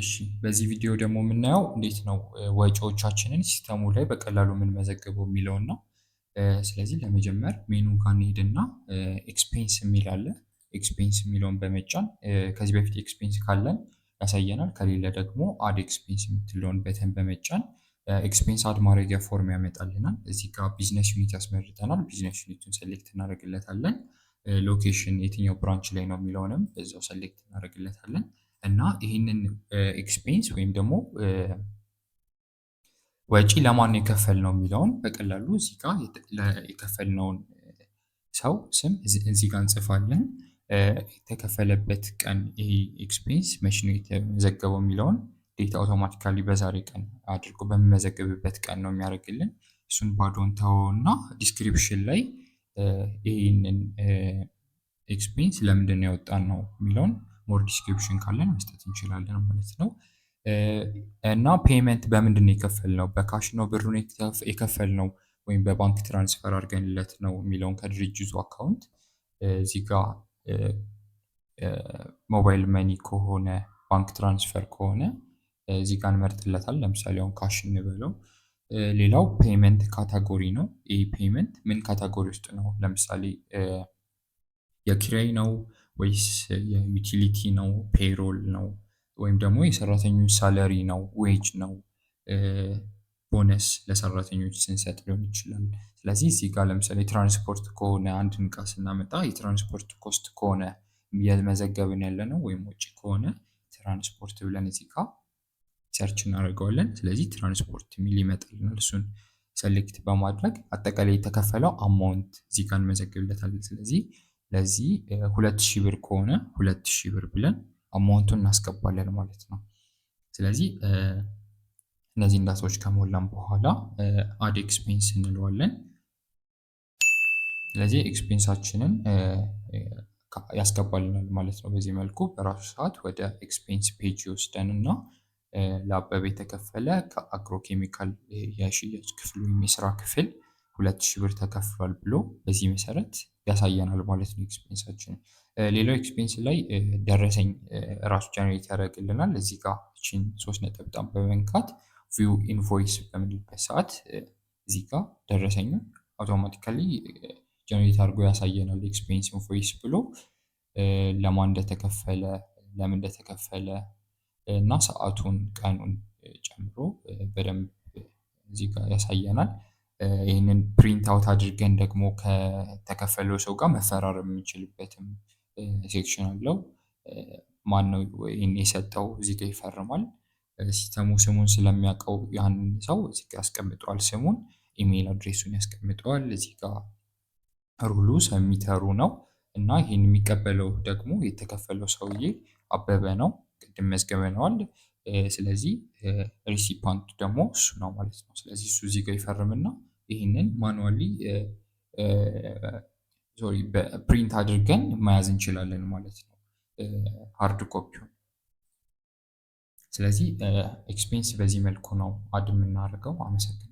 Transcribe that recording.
እሺ በዚህ ቪዲዮ ደግሞ የምናየው እንዴት ነው ወጪዎቻችንን ሲስተሙ ላይ በቀላሉ የምንመዘግበው የሚለውን ነው። ስለዚህ ለመጀመር ሜኑ ጋር እንሄድና ኤክስፔንስ የሚል አለ። ኤክስፔንስ የሚለውን በመጫን ከዚህ በፊት ኤክስፔንስ ካለን ያሳየናል። ከሌለ ደግሞ አድ ኤክስፔንስ የምትለውን በተን በመጫን ኤክስፔንስ አድ ማድረጊያ ፎርም ያመጣልናል። እዚህ ጋር ቢዝነስ ዩኒት ያስመርጠናል። ቢዝነስ ዩኒቱን ሰሌክት እናደርግለታለን። ሎኬሽን የትኛው ብራንች ላይ ነው የሚለውንም በዛው ሰሌክት እናደርግለታለን። እና ይህንን ኤክስፔንስ ወይም ደግሞ ወጪ ለማን የከፈልነው የሚለውን በቀላሉ እዚህ ጋር የከፈልነውን ሰው ስም እዚህ ጋር እንጽፋለን። የተከፈለበት ቀን ይሄ ኤክስፔንስ መቼ ነው የተመዘገበው የሚለውን ዴታ አውቶማቲካሊ በዛሬ ቀን አድርጎ በሚመዘግብበት ቀን ነው የሚያደርግልን። እሱን ባዶን ተወውና ዲስክሪፕሽን ላይ ይህንን ኤክስፔንስ ለምንድን ነው ያወጣን ነው የሚለውን ሞር ዲስክሪፕሽን ካለን መስጠት እንችላለን ማለት ነው። እና ፔመንት በምንድን ነው የከፈልነው? በካሽ ነው ብሩን የከፈልነው ወይም በባንክ ትራንስፈር አድርገንለት ነው የሚለውን ከድርጅቱ አካውንት እዚህ ጋር ሞባይል መኒ ከሆነ ባንክ ትራንስፈር ከሆነ እዚህ ጋር እንመርጥለታል። ለምሳሌ አሁን ካሽ እንበለው። ሌላው ፔመንት ካታጎሪ ነው። ይህ ፔመንት ምን ካታጎሪ ውስጥ ነው? ለምሳሌ የኪራይ ነው ወይስ የዩቲሊቲ ነው? ፔሮል ነው ወይም ደግሞ የሰራተኞች ሳለሪ ነው? ዌጅ ነው? ቦነስ ለሰራተኞች ስንሰጥ ሊሆን ይችላል። ስለዚህ እዚህ ጋር ለምሳሌ ትራንስፖርት ከሆነ አንድን ዕቃ ስናመጣ የትራንስፖርት ኮስት ከሆነ እየመዘገብን ያለ ነው ወይም ወጪ ከሆነ ትራንስፖርት ብለን እዚህ ጋር ሰርች እናደርገዋለን። ስለዚህ ትራንስፖርት የሚል ይመጣልናል። እሱን ሰሌክት በማድረግ አጠቃላይ የተከፈለው አማውንት እዚህ ጋር እንመዘግብለታለን። ስለዚህ ለዚህ 2000 ብር ከሆነ 2000 ብር ብለን አማውንቱን እናስገባለን ማለት ነው። ስለዚህ እነዚህ ዳታዎች ከሞላን በኋላ አድ ኤክስፔንስ እንለዋለን። ስለዚህ ኤክስፔንሳችንን ያስገባልናል ማለት ነው። በዚህ መልኩ በራሱ ሰዓት ወደ ኤክስፔንስ ፔጅ ይወስደን እና ለአበበ የተከፈለ ከአግሮ ኬሚካል የሽያጭ ክፍል ወይም የስራ ክፍል 2000 ብር ተከፍሏል ብሎ በዚህ መሰረት ያሳየናል ማለት ነው ኤክስፔንሳችን። ሌላው ኤክስፔንስ ላይ ደረሰኝ ራሱ ጀነሬት ያደርግልናል። እዚህ ጋር እቺን 3 ነጠብጣብ በመንካት ቪው ኢንቮይስ በምንልበት ሰዓት እዚህ ጋር ደረሰኙን አውቶማቲካሊ ጀነሬት አድርጎ ያሳየናል። ኤክስፔንስ ኢንቮይስ ብሎ ለማን እንደተከፈለ፣ ለምን እንደተከፈለ እና ሰዓቱን ቀኑን ጨምሮ በደንብ እዚህ ጋር ያሳየናል። ይህንን ፕሪንት አውት አድርገን ደግሞ ከተከፈለው ሰው ጋር መፈራረም የምንችልበትም ሴክሽን አለው። ማን ነው ይህን የሰጠው እዚህ ጋር ይፈርማል። ሲስተሙ ስሙን ስለሚያውቀው ያንን ሰው እዚህ ጋር ያስቀምጠዋል። ስሙን፣ ኢሜይል አድሬሱን ያስቀምጠዋል። እዚህ ጋር ሩሉ ሰሚተሩ ነው እና ይህን የሚቀበለው ደግሞ የተከፈለው ሰውዬ አበበ ነው። ቅድም መዝገበነዋል። ስለዚህ ሪሲፓንቱ ደግሞ እሱ ነው ማለት ነው። ስለዚህ እሱ እዚህ ጋር ይፈርምና ይህንን ማኑዋሊ ፕሪንት አድርገን መያዝ እንችላለን ማለት ነው፣ ሃርድ ኮፒውን። ስለዚህ ኤክስፔንስ በዚህ መልኩ ነው አድ የምናደርገው። አመሰግናለሁ።